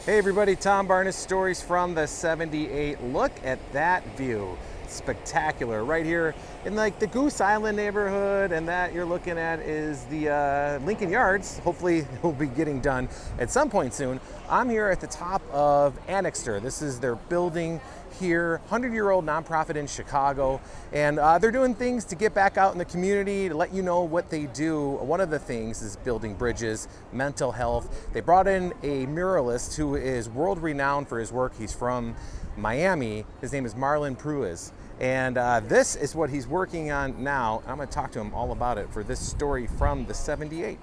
Hey everybody, Tom Barnes, Stories from the 78. Look at that view. Spectacular. Right here in like the Goose Island neighborhood, and that you're looking at is the Lincoln Yards. Hopefully it will be getting done at some point soon. I'm here at the top of Anixter. This is their building here, 100-year-old nonprofit in Chicago, and they're doing things to get back out in the community to let you know what they do. One of the things is building bridges, mental health. They brought in a muralist who is world renowned for his work. He's from Miami. His name is Marlon Pruz, and this is what he's working on now. I'm going to talk to him all about it for this story from the 78.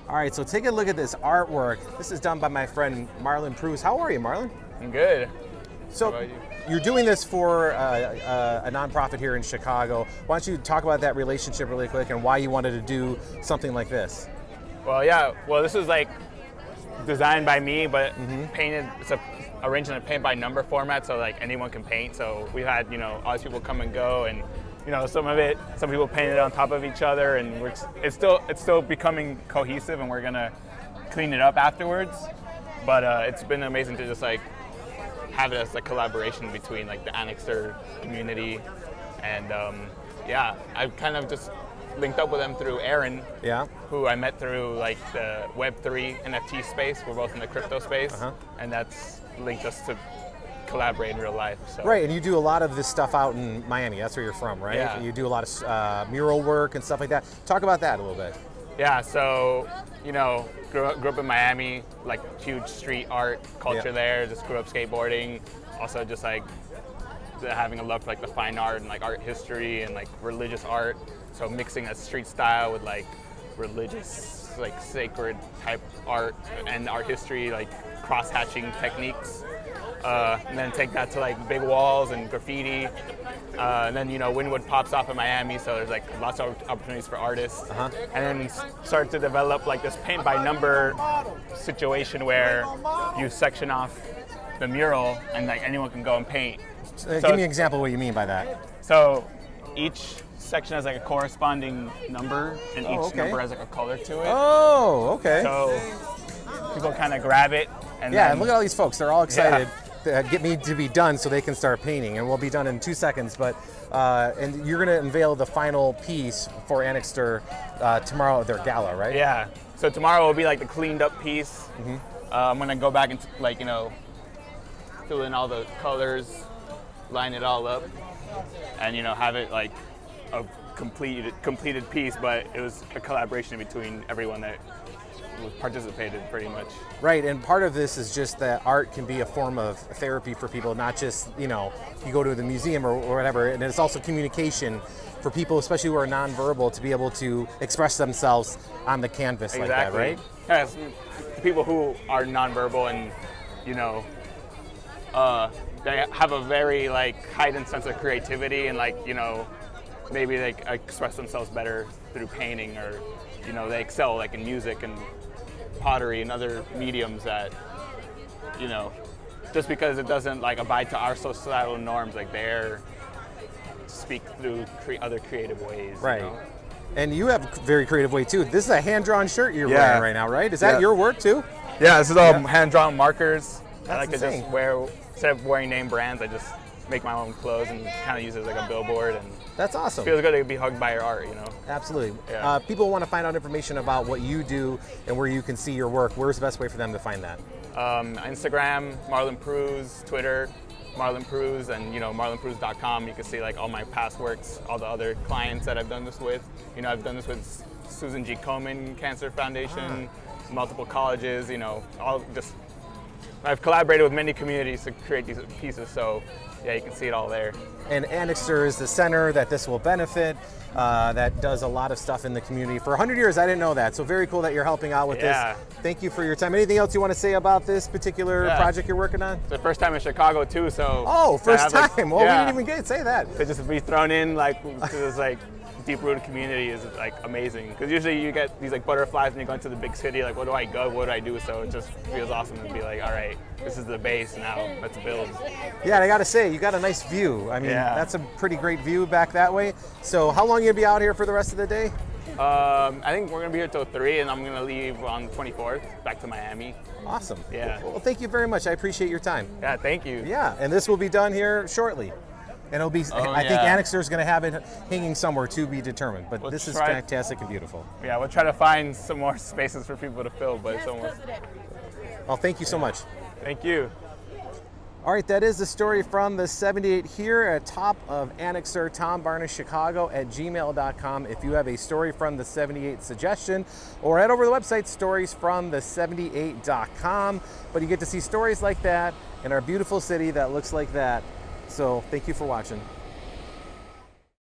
All right, so take a look at this artwork. This is done by my friend Marlon Pruz. How are you, Marlon? I'm good. So you're doing this for a nonprofit here in Chicago. Why don't you talk about that relationship really quick and why you wanted to do something like this? Well, yeah. Well, this was like designed by me, but painted. It's arranged in a paint by number format, so like anyone can paint. So we had all these people come and go, and some people painted on top of each other, and it's still becoming cohesive, and we're gonna clean it up afterwards. But it's been amazing to just like have it as a collaboration between like the Anixter community, and yeah, I kind of just linked up with them through Aaron, who I met through like the Web3 NFT space. We're both in the crypto space, and that's linked us to collaborate in real life. So. Right, and you do a lot of this stuff out in Miami. That's where you're from, right? Yeah. You do a lot of mural work and stuff like that. Talk about that a little bit. Yeah, so grew up in Miami, like huge street art culture there. Just grew up skateboarding. Also, just like having a love for like the fine art and like art history and like religious art. So mixing a street style with like religious, like sacred type art and art history, like cross-hatching techniques. And then take that to like big walls and graffiti. And then Wynwood pops off in Miami, so there's like lots of opportunities for artists. And then start to develop like this paint by number situation where you section off the mural and like anyone can go and paint. Give me an example of what you mean by that. So each section has like a corresponding number, and each number has like a color to it. Oh, okay. So people kind of grab it. And and look at all these folks. They're all excited. Get me to be done so they can start painting, and we'll be done in 2 seconds. But and you're going to unveil the final piece for Anixter tomorrow at their gala, right? Yeah. So tomorrow will be like the cleaned up piece. I'm going to go back and fill in all the colors, line it all up, and have it like a completed piece. But it was a collaboration between everyone that participated pretty much. Right, and part of this is just that art can be a form of therapy for people, not just, you go to the museum or whatever, and it's also communication for people, especially who are nonverbal, to be able to express themselves on the canvas like that, right? Yes, people who are nonverbal and, they have a very like heightened sense of creativity and like, maybe they express themselves better through painting, or, they excel like in music and pottery and other mediums that, just because it doesn't like abide to our societal norms, like they're speak through other creative ways. Right. And you have a very creative way too. This is a hand-drawn shirt you're wearing right now, right? Is that your work too? Yeah, this is all hand-drawn markers. That's I like insane. to just wear, instead of wearing name brands, I just make my own clothes and kind of use it as like a billboard. And that's awesome. It feels good to be hugged by your art, Absolutely. Yeah. People want to find out information about what you do and where you can see your work. Where's the best way for them to find that? Instagram, Marlon Pruz, Twitter, Marlon Pruz, and marlonpruz.com. You can see like all my past works, all the other clients that I've done this with. I've done this with Susan G. Komen Cancer Foundation, multiple colleges. I've collaborated with many communities to create these pieces, so yeah, you can see it all there. And Anixter is the center that this will benefit, that does a lot of stuff in the community. For 100 years, I didn't know that, so very cool that you're helping out with this. Thank you for your time. Anything else you want to say about this particular project you're working on? It's the first time in Chicago too, so... Oh, first time! Well, we didn't even say that. To just be thrown in like to this like deep-rooted community is like amazing, because usually you get these like butterflies when you go into the big city, like what do I go, what do I do? So it just feels awesome to be like, all right, this is the base, now let's build. Yeah, and I gotta say, you got a nice view. I mean, that's a pretty great view back that way. So how long are you gonna be out here for the rest of the day? I think we're gonna be here till 3, and I'm gonna leave on the 24th back to Miami. Awesome. Yeah. Well, thank you very much. I appreciate your time. Yeah, thank you. Yeah, and this will be done here shortly. And it'll be, I think yeah. Anixter is going to have it hanging somewhere to be determined. But We'll this is try- fantastic and beautiful. Yeah, we'll try to find some more spaces for people to fill, but it's almost. Well, thank you so much. Thank you. All right, that is the story from the 78 here at top of Anixter, Tom Barnes, Chicago at gmail.com. If you have a story from the 78 suggestion, or head over to the website storiesfromthe78.com. But you get to see stories like that in our beautiful city that looks like that. So thank you for watching.